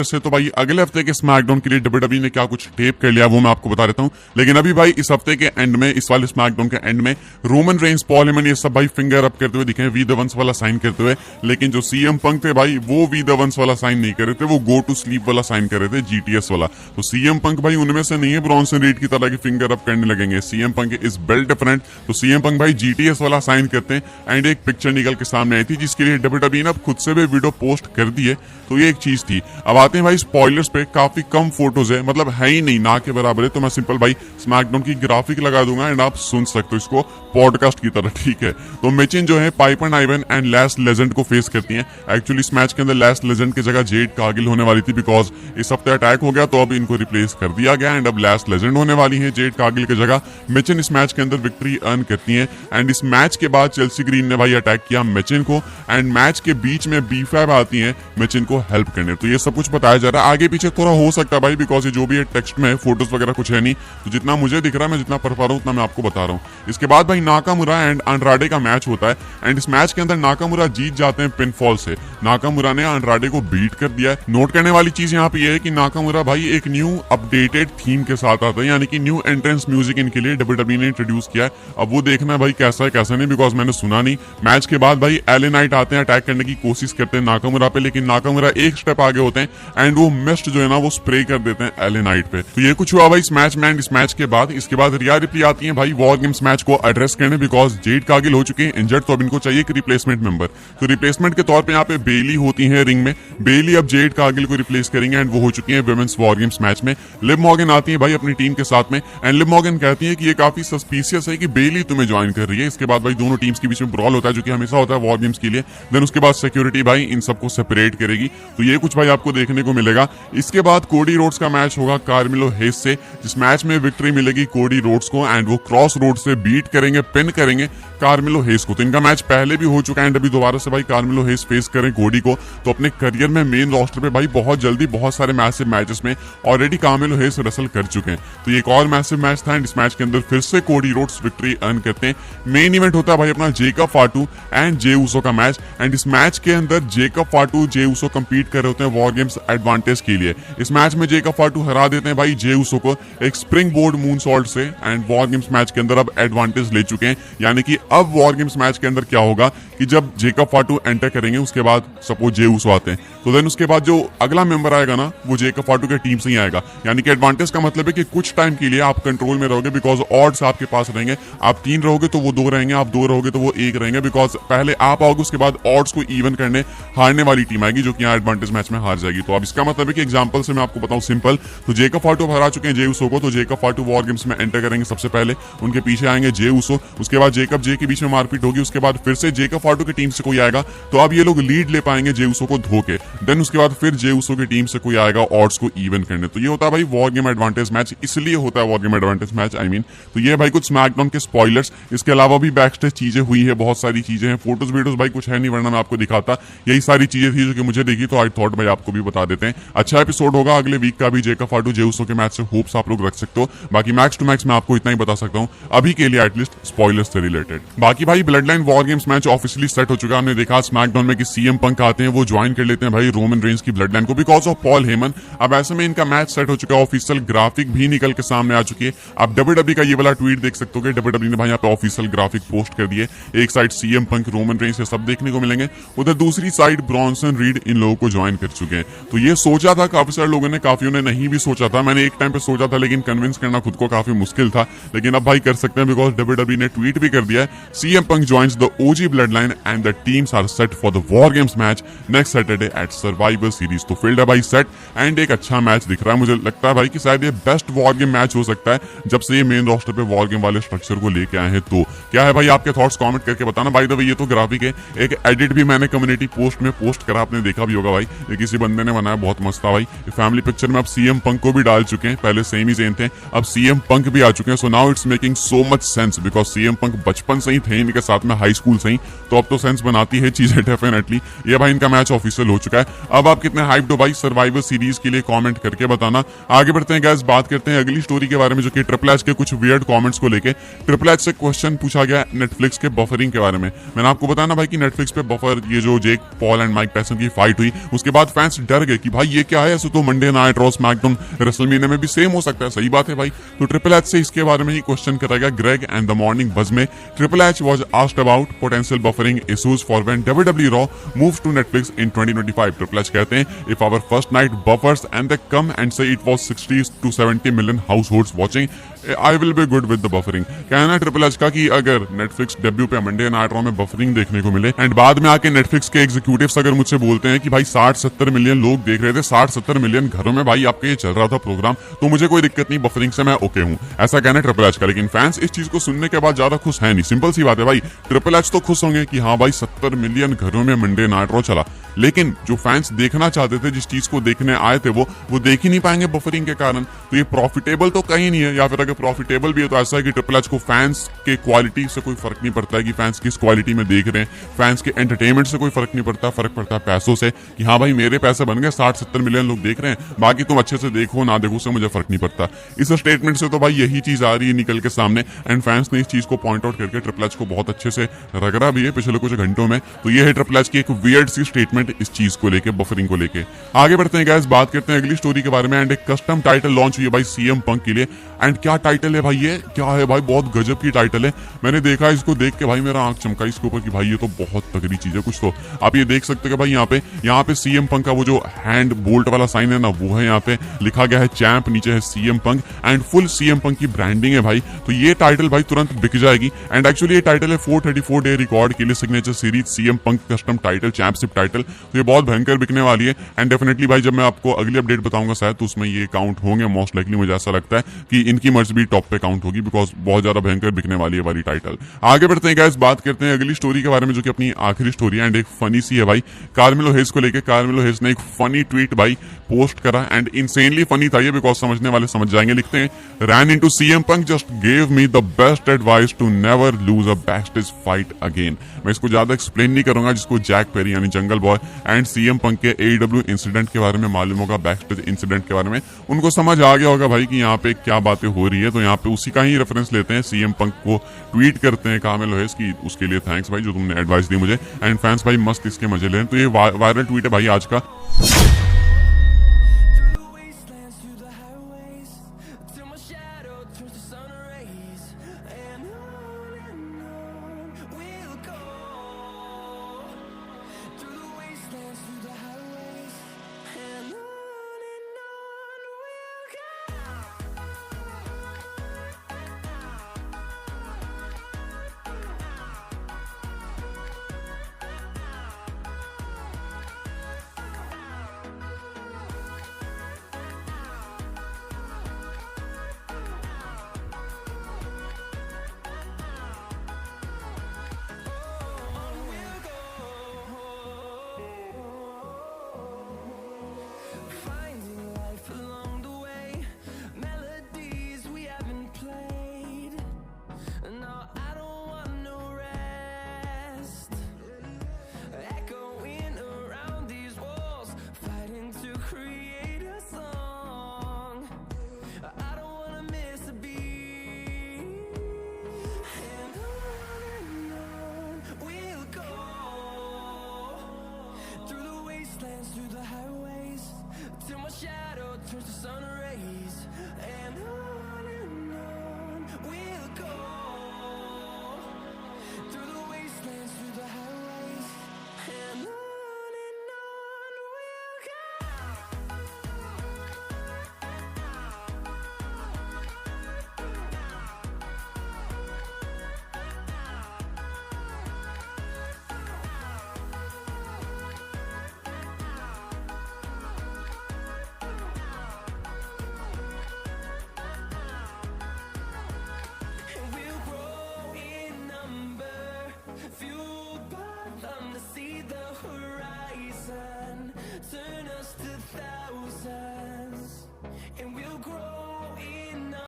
से तो भाई अगले हफ्ते के स्मैकडाउन के लिए डब्ल्यूडब्ल्यूई ने क्या कुछ टेप कर लिया वो मैं आपको बता देता हूँ। लेकिन अभी भाई इस हफ्ते के एंड में, इस वाले स्मैकडाउन के एंड में रोमन रेंस, पॉल हेमन ये सब भाई फिंगर अप करते हुए दिखे, वी द वंस वाला साइन करते हुए। लेकिन जो सीएम पंक थे भाई वो वी द वंस वाला साइन नहीं कर रहे थे, वो गो टू स्लीप वाला साइन कर रहे थे, जीटीएस वाला। तो सीएम पंक भाई उनमें से नहीं है ब्रॉन्सन रीड की तरह की फिंगर अप करने लगेंगे। CM Punk is belt different. तो सीएम पंक भाई जीटीएस वाला साइन करते हैं एंड एक पिक्चर निकल के सामने आई थी जिसके लिए डब्ल्यूडब्ल्यूई ने अब खुद से भी वीडियो पोस्ट कर दी है। तो ये एक चीज थी। अब आते हैं भाई स्पॉयलर्स पे। काफी कम फोटोज है, मतलब है ही नहीं, ना के बराबर है। तो मैं सिंपल भाई स्मैकडाउन की ग्राफिक लगा दूंगा एंड आप सुन सकते हो इसको पॉडकास्ट की तरह, ठीक है। तो मिचिन जो है पाइपर नाइवन एंड लैस्ट लेजेंड को फेस करती हैं। एक्चुअली इस मैच के अंदर लैस्ट लेजेंड की जगह जेड कार्गिल होने वाली थी, बिकॉज इस हफ्ते अटैक हो गया तो अब इनको रिप्लेस कर दिया गया एंड अब लैस्ट लेजेंड होने वाली है जेड कार्गिल की जगह। मिचिन इस मैच के अंदर विक्ट्री अर्न करती है एंड इस मैच के बाद चेल्सी ग्रीन ने भाई अटैक किया मिचिन को एंड मैच के बीच में B5 आती है मिचिन को हेल्प करने। तो ये सब कुछ बताया जा रहा है। आगे पीछे थोड़ा हो सकता है भाई, बिकॉज ये जो भी है टेक्स्ट में, फोटोज वगैरह कुछ है नहीं। तो जितना मुझे दिख रहा है, मैं जितना पढ़ पा रहा हूँ उतना मैं आपको बता रहा हूँ। इसके बाद भाई नाकामुरा एंड अंड्राडे का मैच होता है एंड इस मैच के अंदर नाकामुरा जीत जाते हैं पिनफॉल से। नाकामुरा ने अंड्राडे को बीट कर दिया है। नोट करने वाली चीज यहाँ पे ये है कि नाकामुरा भाई एक न्यू अपडेटेड थीम के साथ आता है, यानी कि न्यू एंट्रेंस म्यूजिक इनके लिए डब्ल्यूडब्ल्यूई ने इंट्रोड्यूस किया है। अब वो देखना है भाई कैसा है कैसा नहीं, बिकॉज मैंने सुना नहीं। मैच के बाद भाई एले नाइट आते हैं, अटैक करने की कोशिश करते हैं नाकामुरा पे, लेकिन नाकामुरा एक स्टेप आगे होते हैं एंड वो मिस्ट जो है ना वो स्प्रे कर देते हैं एले नाइट पे। तो ये कुछ हुआ भाई इस मैच में एंड इस मैच के बाद इसके बाद रिया रिप्ली आती है भाई वॉर गेम्स मैच को एड्रेस करने, बिकॉज जेड कार्गिल हो चुके हैं इंजर्ड। तो अब इनको चाहिए एक रिप्लेसमेंट मेंबर। तो रिप्लेसमेंट के तौर पे यहाँ पे बेली होती है रिंग में। बेली अब जेड कार्गिल को रिप्लेस करेंगे एंड वो हो चुकी है वुमेन्स वॉर गेम्स मैच में। लिव मॉर्गन आती है भाई अपनी टीम के साथ में एंड लिव मॉर्गन कहती है कि ये काफी सस्पिशियस है कि बेली तुम्हें ज्वाइन कर रही है। इसके बाद भाई दोनों टीम्स के बीच में ब्रॉल होता है जो कि हमेशा होता है वॉर गेम्स के लिए। देन उसके बाद सिक्योरिटी भाई इन सबको सेपरेट करेगी। तो ये कुछ भाई आपको देखने को मिलेगा। इसके बाद कोडी रोड्स का मैच होगा कार्मेलो हेस से, जिस मैच में विक्ट्री मिलेगी कोडी रोड्स को एंड वो क्रॉस रोड से बीट करेंगे, पिन करेंगे कार्मेलो हेस को। तो इनका मैच पहले भी हो चुका है एंड अभी दोबारा से भाई कार्मेलो हेस फेस करें कोडी को। तो अपने करियर में मेन रोस्टर पे भाई बहुत जल्दी बहुत सारे मैसिव मैचेस में ऑलरेडी कार्मेलो हेस रसल कर चुके हैं। तो ये एक और मैसिव मैच था एंड इस मैच के अंदर फिर से कोडी रोड्स विक्ट्री अर्न करते हैं। मेन इवेंट होता है भाई अपना जेकब फाटू एंड जे ऊसो का मैच एंड इस मैच के अंदर जेकब फाटू जे ऊसो कंपीट कर रहे होते हैं वॉर गेम्स एडवांटेज के लिए। इस मैच में जेकब फाटू हरा देते हैं भाई जे ऊसो को एक स्प्रिंग बोर्ड मून सॉल्ट से एंड वॉर गेम्स मैच के अंदर अब एडवांटेज ले चुके हैं। यानी कि अब वॉर गेम्स मैच के अंदर क्या होगा कि जब जेकब फाटू एंटर करेंगे उसके बाद सपोज जे ऊसो आते हैं तो देन उसके बाद जो अगला मेंबर आएगा ना वो जेकब फाटू के टीम से ही आएगा। यानी कि एडवांटेज का मतलब है कि कुछ टाइम के लिए आप कंट्रोल में रहोगे, बिकॉज ऑड्स आपके पास रहेंगे। आप 3 रहोगे तो वो 2 रहेंगे, आप 2 रहोगे तो वो 1 रहेंगे, बिकॉज पहले आप आओगे उसके बाद ऑड्स को इवन करने हारने वाली टीम आएगी जो कि यहाँ एडवांटेज मैच में हार जाएगी। तो अब इसका मतलब है कि एग्जाम्पल से मैं आपको बताऊं सिंपल, तो जेकब फाटू हरा चुके हैं जे ऊसो को। तो जेकब फाटू वॉर गेम्स में एंटर करेंगे सबसे पहले, उनके पीछे आएंगे जे ऊसो, उसके बाद जेकब जे के बीच में मारपीट होगी, उसके बाद फिर से जेकब फाटू की टीम से कोई आएगा तो अब ये लोग लीड ले पाएंगे जे ऊसो को धो के। देन उसके बाद फिर जे ऊसो की टीम से कोई आएगा ऑड्स को इवन करने। तो ये होता है भाई वॉर गेम एडवांटेज मैच, इसलिए होता है war game advantage match I mean. तो ये भाई कुछ स्मैकडाउन के स्पॉयलर्स। इसके अलावा भी बैक स्टेज चीजें हुई है, बहुत सारी चीजें हैं, फोटोज वीडियोस भाई कुछ है नहीं वरना मैं आपको दिखाता। यही सारी चीजें थी जो कि मुझे देखी तो आई थॉट भाई आपको भी बता देते हैं। अच्छा एपिसोड होगा अगले वीक का भी जेकब फाटू जे ऊसो के मैच से, होप्स आप लोग रख सकते हो। बाकी मैक्स टू मैक्स मैं आपको इतना ही बता सकता हूँ अभी के लिए एटलीस्ट स्पॉयलर्स से रिलेटेड। बाकी भाई blood line war games match officially set हो चुका है। हमने देखा स्मैकडाउन में कि सीएम पंक आते हैं, वो ज्वाइन कर लेते हैं भाई रोमन रेंस की ब्लड लाइन को बिकॉज ऑफ पॉल हेमन। अब ऐसे में इनका मैच सेट हो चुका है, ऑफिशियल ग्राफिक भी निकल के सामने आ चुकी है। आप डब्ल्यूडब्ल्यूई का ये वाला ट्वीट देख सकते हो कि डब्ल्यूडब्ल्यूई ने भाई यहाँ पे ऑफिशियल ग्राफिक पोस्ट कर दिए। एक side CM Punk Roman Reigns ये सब देखने को मिलेंगे, उधर दूसरी साइड ब्रॉन्सन रीड इन लोगों को ज्वाइन कर चुके हैं। तो ये सोचा था काफी सारे लोगों ने, काफियों ने नहीं भी सोचा था। मैंने एक टाइम पे सोचा था लेकिन कन्विंस करना खुद को काफी मुश्किल था, लेकिन अब भाई कर सकते हैं बिकॉज डब्ल्यूडब्ल्यूई ने ट्वीट भी कर दिया है CM Punk joins the OG bloodline and the teams are set for the war games match next Saturday at survivor series. तो फील्ड है भाई सेट एंड एक अच्छा मैच दिख रहा है। मुझे लगता है भाई कि शायद ये बेस्ट वॉर गेम मैच हो सकता है जब से ये मेन रोस्टर पे वॉर गेम वाले स्ट्रक्चर को लेके आए हैं। तो क्या है भाई आपके थॉट्स कमेंट करके बताना। बाय द वे ये तो ग्राफिक है, एक एडिट भी मैंने कम्युनिटी पोस्ट में पोस्ट करा, आपने देखा भी होगा भाई, ये किसी बंदे ने बनाया, बहुत मस्त था भाई। फैमिली पिक्चर में अब सीएम पंक को भी डाल चुके हैं, पहले सेम ही सेम थे, अब सीएम पंक भी आ चुके हैं। So now it's making so much sense because CM Punk बचपन से ही थे इनके साथ में, हाई स्कूल से ही। तो अब तो सेंस बनाती है चीजें डेफिनेटली। ये भाई इनका मैच ऑफिशियल हो चुका है। अब आप कितने हाइप्ड हो भाई सर्वाइवर सीरीज के लिए कमेंट करके बताना। आगे बढ़ते हैं गाइस, बात करते हैं अगली स्टोरी के बारे में जो कि ट्रिपल एच के कुछ वियर्ड कमेंट्स को लेके। ट्रिपल एच से क्वेश्चन पूछा गया नेटफ्लिक्स के बफरिंग के बारे में। मैंने आपको बताना भाई कि नेटफ्लिक्स पे बफर, ये जो Jake Paul and Mike Tyson की फाइट हुई, उसके बाद फैंस डर गए कि भाई ये क्या है, ऐसे तो Monday night raw SmackDown WrestleMania में भी सेम हो सकता है। सही बात है भाई। तो ट्रिपल एच से इसके बारे में ही क्वेश्चन करा गया Greg and the morning buzz में। Triple H was asked about potential buffering issues for when WWE Raw moves to Netflix in 2025। Triple H कहते हैं, if our first night buffers and they come and say it was 60 to 70 million households watching, I will be good with the buffering. कहना triple H का कि अगर Netflix debut पे Monday night Raw में buffering देखने को मिले and बाद में आके नेटफ्लिक्स के एग्जीक्यूटिव्स अगर मुझसे बोलते हैं कि भाई 60-70 मिलियन लोग देख रहे थे, 60-70 मिलियन घरों में भाई आपके ये चल रहा था प्रोग्राम, तो मुझे कोई दिक्कत नहीं, बफरिंग से मैं ओके हूँ, ऐसा कहना ट्रिपल एच का। लेकिन फैंस इस चीज को सुनने के बाद ज्यादा खुश है नहीं। सिंपल सी बात है भाई, ट्रिपल एच तो खुश होंगे कि हाँ भाई 70 मिलियन घरों में मंडे नाइट रॉ चला, लेकिन जो फैंस देखना चाहते थे, जिस चीज को देखने आए थे, वो देख ही नहीं पाएंगे बफरिंग के कारण। तो ये प्रॉफिटेबल तो कहीं नहीं है, या फिर अगर प्रॉफिटेबल भी है तो ऐसा है कि ट्रिपल एच को फैंस के क्वालिटी से कोई फर्क नहीं पड़ता है कि फैंस किस क्वालिटी में देख रहे हैं, फैंस के एंटरटेनमेंट से कोई फर्क नहीं पड़ता, फर्क पड़ता है पैसों से कि हाँ भाई मेरे पैसे बन गए, 60-70 मिलियन लोग देख रहे हैं, बाकी तुम अच्छे से देखो ना देखो उससे मुझे फर्क नहीं पड़ता। इस स्टेटमेंट से तो भाई यही चीज आ रही है निकल के सामने, एंड फैंस ने इस चीज को पॉइंट आउट करके ट्रिपल एच को बहुत अच्छे से रगड़ा भी है पिछले कुछ घंटों में। तो ये है ट्रिपल एच की एक वियर्ड सी स्टेटमेंट इस चीज को लेके, बफरिंग को लेके। आगे बढ़ते हैं गाइस, बात करते हैं अगली स्टोरी के बारे में। एंड एक कस्टम टाइटल लॉन्च हुई है भाई सीएम पंक के लिए। एंड क्या टाइटल है भाई, ये क्या है भाई, बहुत गजब की टाइटल है। मैंने देखा इसको देख के भाई मेरा आंख चमका इसके ऊपर कि भाई ये तो बहुत तगड़ी चीज है कुछ। तो आप ये देख सकते हैं भाई यहाँ पे सीएम पंक का वो जो हैंड बोल्ट वाला साइन है ना, वो है, यहाँ पे लिखा गया है चैंप, नीचे है CM punk and full CM Punk की ब्रांडिंग है भाई। तो ये टाइटल भाई तुरंत बिक जाएगी। एंड एक्चुअली ये टाइटल है 434 डे रिकॉर्ड के लिए signature series CM Punk custom title, championship title. तो ये बहुत भयंकर बिकने वाली है। एंड डेफिनेटली भाई जब मैं आपको अगली अपडेट बताऊंगा शायद, तो उसमें ये काउंट होंगे मोस्ट लाइकली। मुझे ऐसा लगता है कि इनकी मर्ज भी टॉप पे काउंट होगी, बिकॉज बहुत ज्यादा भयंकर बिकने वाली है वाली टाइटल। आगे बढ़ते हैं गाइस, बात करते हैं अगली स्टोरी के बारे में जो कि अपनी आखिरी स्टोरी है एंड एक फनी सी है भाई, कार्मेलो हेज को लेके। कार्मेलो हेज ने एक फनी ट्वीट भाई पोस्ट करा एंड इंसेनली फनी था ये, बिकॉज समझने वाले समझ जाएंगे। लिखते हैं, ran into CM Punk, just gave me the best advice to never lose a backstage fight again. मैं इसको ज्यादा एक्सप्लेन नहीं करूंगा, जिसको जैक पेरी यानी जंगल बॉय एंड सीएम पंक के AEW इंसिडेंट के बारे में मालूम होगा, बैकस्टेज इंसिडेंट के बारे में उनको समझ आ गया होगा भाई कि यहाँ पे क्या बातें हो रही है। तो यहाँ पे उसी का ही रेफरेंस लेते हैं, सीएम पंक को ट्वीट करते हैं कार्मेलो हेज की, उसके लिए थैंक्स भाई जो तुमने एडवाइस दी मुझे। एंड फैंस भाई मस्त इसके मजे ले रहे हैं। तो ये वायरल ट्वीट है भाई आज का। Through the highways, till my shadow turns to sun rays, and on we'll go through